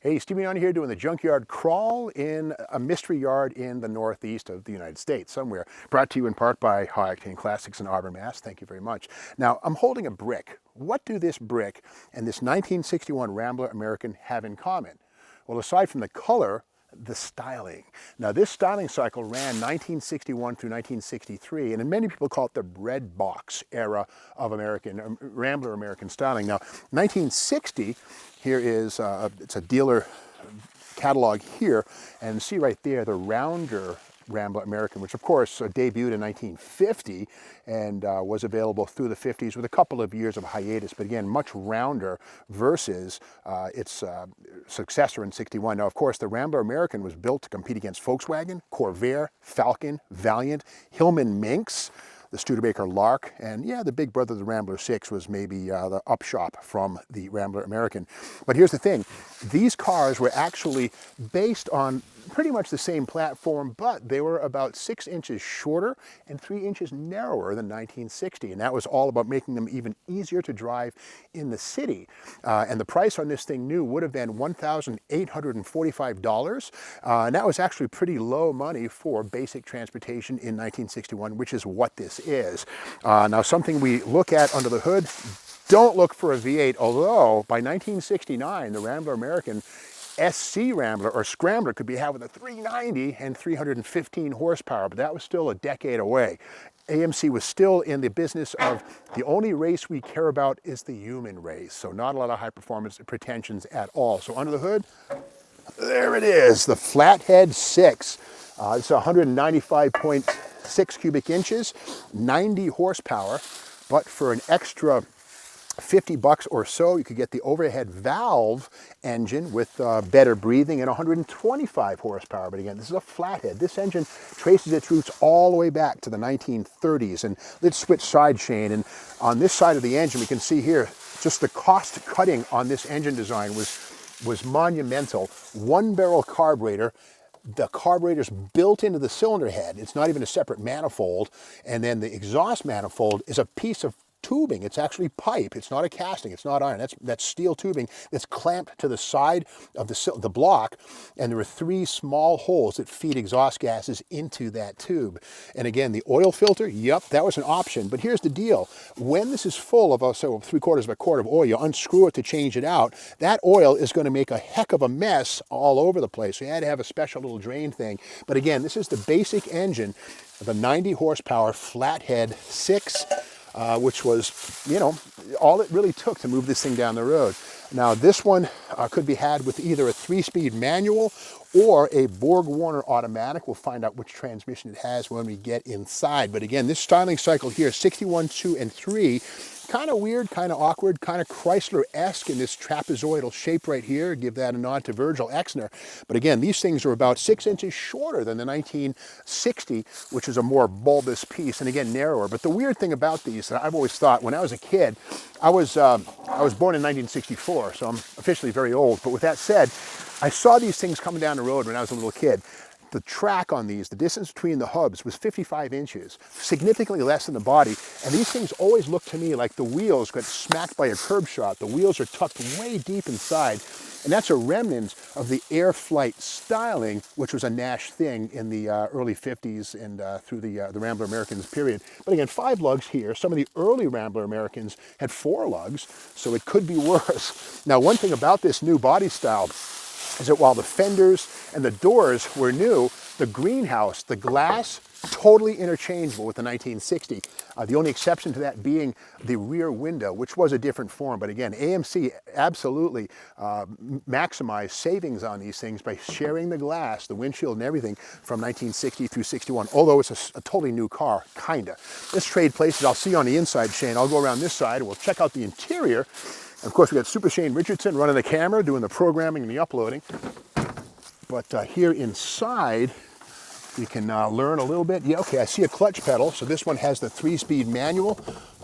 Hey, Stevie on here doing the junkyard crawl in a mystery yard in the northeast of the United States somewhere. Brought to you in part by High Octane Classics in Auburn, Mass. Thank you very much. Now, I'm holding a brick. What do this brick and this 1961 Rambler American have in common? Well, aside from the color, the styling. Now, this styling cycle ran 1961 through 1963, and many people call it the bread box era of Rambler American styling. Now, 1960, here is, it's a dealer catalog here, and see right there the rounder Rambler American, which of course debuted in 1950 and was available through the 50s with a couple of years of hiatus, but again, much rounder versus its successor in 61. Now, of course, the Rambler American was built to compete against Volkswagen, Corvair, Falcon, Valiant, Hillman Minx, the Studebaker Lark, and yeah, the big brother of the Rambler 6 was maybe the upshop from the Rambler American. But here's the thing, these cars were actually based on pretty much the same platform, but they were about 6 inches shorter and 3 inches narrower than 1960, and that was all about making them even easier to drive in the city. And the price on this thing new would have been $1,845, and that was actually pretty low money for basic transportation in 1961, which is what this is. Now, something we look at under the hood, don't look for a V8, although by 1969, the Rambler American SC Rambler or Scrambler could be had with a 390 and 315 horsepower, but that was still a decade away. AMC was still in the business of the only race we care about is the human race, so not a lot of high performance pretensions at all. So under the hood, there it is, the Flathead 6. It's 195.6 cubic inches, 90 horsepower, but for an extra $50 or so, you could get the overhead valve engine with better breathing and 125 horsepower. But again, this is a flathead. This engine traces its roots all the way back to the 1930s. And let's switch side, Shane. And on this side of the engine, we can see here, just the cost cutting on this engine design was monumental. One barrel carburetor. The carburetor's built into the cylinder head. It's not even a separate manifold. And then the exhaust manifold is a piece of tubing. It's actually pipe. It's not a casting. It's not iron. That's steel tubing that's clamped to the side of the block, and there are 3 small holes that feed exhaust gases into that tube. And again, the oil filter, yep, that was an option. But here's the deal. When this is full of, so 3/4 of a quart of oil, you unscrew it to change it out, that oil is going to make a heck of a mess all over the place. So you had to have a special little drain thing. But again, this is the basic engine of a 90 horsepower Flathead 6, which was, you know, all it really took to move this thing down the road. Now, this one could be had with either a 3-speed manual or a Borg-Warner automatic. We'll find out which transmission it has when we get inside. But again, this styling cycle here, 61, 2, and 3, kind of weird, kind of awkward, kind of Chrysler-esque in this trapezoidal shape right here. Give that a nod to Virgil Exner. But again, these things are about 6 inches shorter than the 1960, which is a more bulbous piece, and again, narrower. But the weird thing about these, that I've always thought, when I was a kid, I was born in 1964, so I'm officially very old. But with that said, I saw these things coming down the road when I was a little kid. The track on these, the distance between the hubs was 55 inches, significantly less than the body. And these things always look to me like the wheels got smacked by a curb shot. The wheels are tucked way deep inside. And that's a remnant of the air flight styling, which was a Nash thing in the early 50s and through the Rambler Americans period. But again, 5 lugs here. Some of the early Rambler Americans had 4 lugs, so it could be worse. Now, one thing about this new body style is that while the fenders and the doors were new, the greenhouse, the glass, totally interchangeable with the 1960. The only exception to that being the rear window, which was a different form. But again, AMC absolutely maximized savings on these things by sharing the glass, the windshield and everything from 1960 through 61, although it's a totally new car, kinda. Let's trade places. I'll see you on the inside, Shane. I'll go around this side and we'll check out the interior. And of course, we got Super Shane Richardson running the camera, doing the programming and the uploading. But here inside, we can learn a little bit. Yeah, okay, I see a clutch pedal. So this one has the 3-speed manual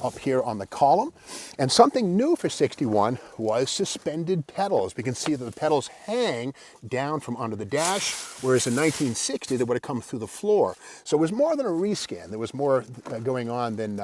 up here on the column. And something new for 61 was suspended pedals. We can see that the pedals hang down from under the dash, whereas in 1960 they would have come through the floor. So it was more than a rescan. There was more going on than,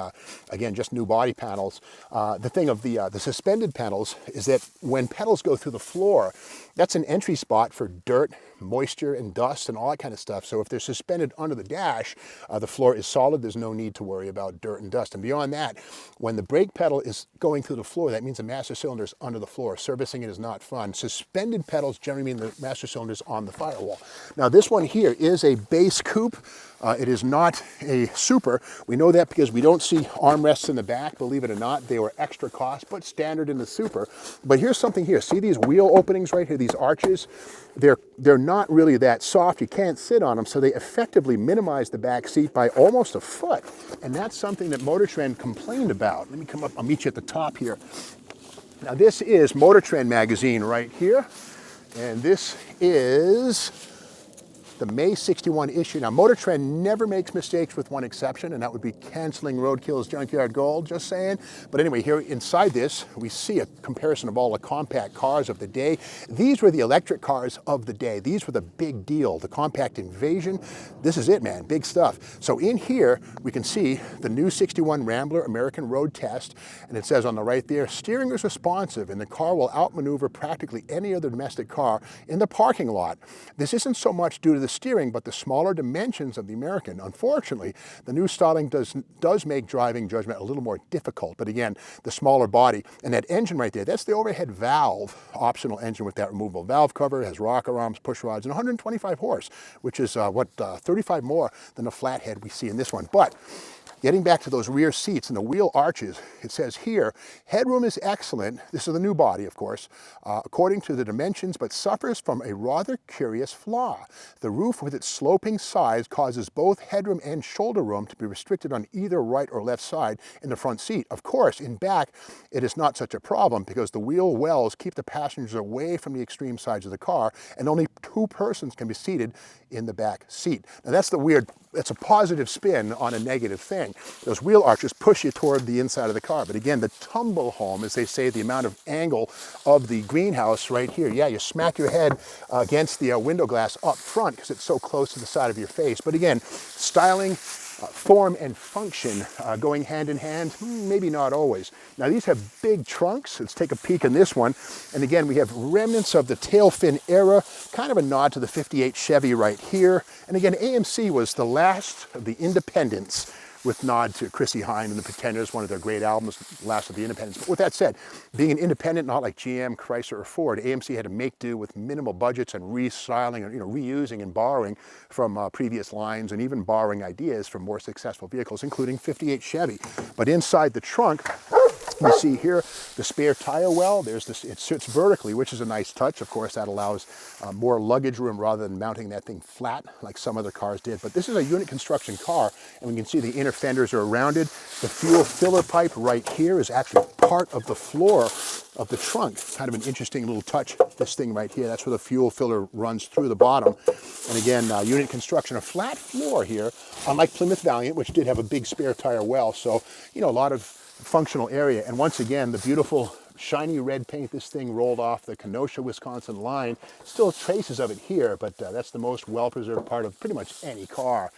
again, just new body panels. The thing of the suspended pedals is that when pedals go through the floor, that's an entry spot for dirt, moisture, and dust, and all that kind of stuff. So if they're suspended under the dash, the floor is solid. There's no need to worry about dirt and dust. And beyond that, when the brake pedal is going through the floor, that means the master cylinder is under the floor. Servicing it is not fun. Suspended pedals generally mean the master cylinder is on the firewall. Now this one here is a base coupe. It is not a super. We know that because we don't see armrests in the back, believe it or not. They were extra cost, but standard in the super. But here's something here. See these wheel openings right here, these arches? They're not really that soft. You can't sit on them, so they effectively minimize the back seat by almost a foot. And that's something that Motor Trend complained about. Let me come up, I'll meet you at the top here. Now this is Motor Trend magazine right here. And this is the May 61 issue. Now, Motor Trend never makes mistakes with one exception, and that would be canceling Roadkill's Junkyard Gold, just saying. But anyway, here inside this, we see a comparison of all the compact cars of the day. These were the electric cars of the day. These were the big deal, the compact invasion. This is it, man, big stuff. So in here, we can see the new 61 Rambler American Road Test, and it says on the right there, steering is responsive, and the car will outmaneuver practically any other domestic car in the parking lot. This isn't so much due to the steering, but the smaller dimensions of the American. Unfortunately, the new styling does make driving judgment a little more difficult. But again, the smaller body and that engine right there, that's the overhead valve optional engine with that removable valve cover. It has rocker arms, push rods, and 125 horse, which is 35 more than the flathead we see in this one. But getting back to those rear seats and the wheel arches, it says here, headroom is excellent. This is the new body, of course, according to the dimensions, but suffers from a rather curious flaw. The roof with its sloping sides causes both headroom and shoulder room to be restricted on either right or left side in the front seat. Of course, in back, it is not such a problem because the wheel wells keep the passengers away from the extreme sides of the car, and only 2 persons can be seated in the back seat. Now that's a positive spin on a negative thing. Those wheel arches push you toward the inside of the car. But again, the tumble home, as they say, the amount of angle of the greenhouse right here. Yeah, you smack your head against the window glass up front because it's so close to the side of your face. But again, styling, form and function going hand in hand, maybe not always. Now these have big trunks. Let's take a peek in this one. And again, we have remnants of the tail fin era, kind of a nod to the 58 Chevy right here. And again, AMC was the last of the independents, with nod to Chrissie Hynde and the Pretenders, one of their great albums, Last of the Independents. But with that said, being an independent, not like GM, Chrysler, or Ford, AMC had to make do with minimal budgets and restyling and reusing and borrowing from previous lines and even borrowing ideas from more successful vehicles, including 58 Chevy. But inside the trunk, you see here the spare tire well. There's this, it sits vertically, which is a nice touch. Of course, that allows more luggage room rather than mounting that thing flat like some other cars did. But this is a unit construction car, and we can see the inner fenders are rounded. The fuel filler pipe right here is actually part of the floor of the trunk. Kind of an interesting little touch, this thing right here. That's where the fuel filler runs through the bottom. And again, unit construction, a flat floor here, unlike Plymouth Valiant, which did have a big spare tire well. So, a lot of functional area. And once again, the beautiful shiny red paint, this thing rolled off the Kenosha, Wisconsin line. Still traces of it here, but that's the most well-preserved part of pretty much any car.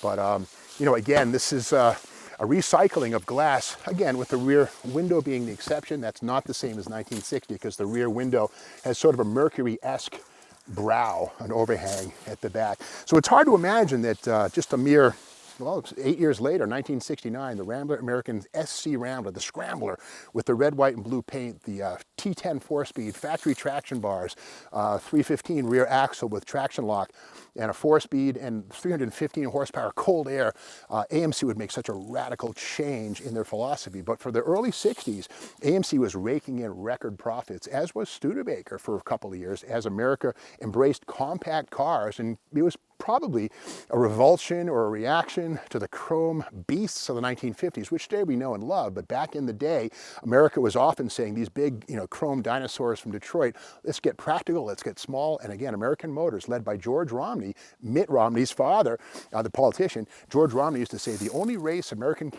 But, again, this is a recycling of glass, again, with the rear window being the exception. That's not the same as 1960 because the rear window has sort of a Mercury-esque brow, an overhang at the back. So it's hard to imagine that just a mere, well, 8 years later, 1969, the Rambler American SC Rambler, the Scrambler, with the red, white, and blue paint, the T10 4-speed, factory traction bars, 315 rear axle with traction lock, and a 4-speed and 315 horsepower cold air, AMC would make such a radical change in their philosophy. But for the early 60s, AMC was raking in record profits, as was Studebaker for a couple of years, as America embraced compact cars, and it was probably a revulsion or a reaction to the chrome beasts of the 1950s, which today we know and love. But back in the day, America was often saying these big, chrome dinosaurs from Detroit, let's get practical, let's get small. And again, American Motors, led by George Romney, Mitt Romney's father, the politician, George Romney used to say, the only race American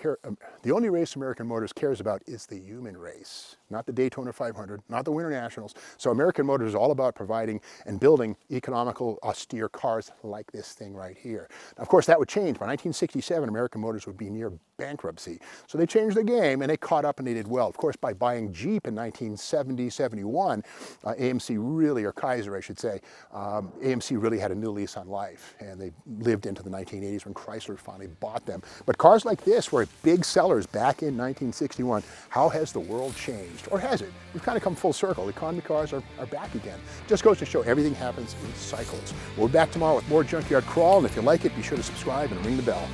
Motors cares about is the human race, not the Daytona 500, not the Winter Nationals. So American Motors is all about providing and building economical, austere cars like this thing right here. Now, of course, that would change. By 1967, American Motors would be near bankruptcy. So they changed the game, and they caught up and they did well. Of course, by buying Jeep in 1970, 71, AMC really, or Kaiser, I should say, AMC really had a new lease on life, and they lived into the 1980s when Chrysler finally bought them. But cars like this were big sellers back in 1961. How has the world changed? Or has it? We've kind of come full circle. Economy cars are back again. Just goes to show everything happens in cycles. We'll be back tomorrow with more Junkyard Crawl, and if you like it, be sure to subscribe and ring the bell.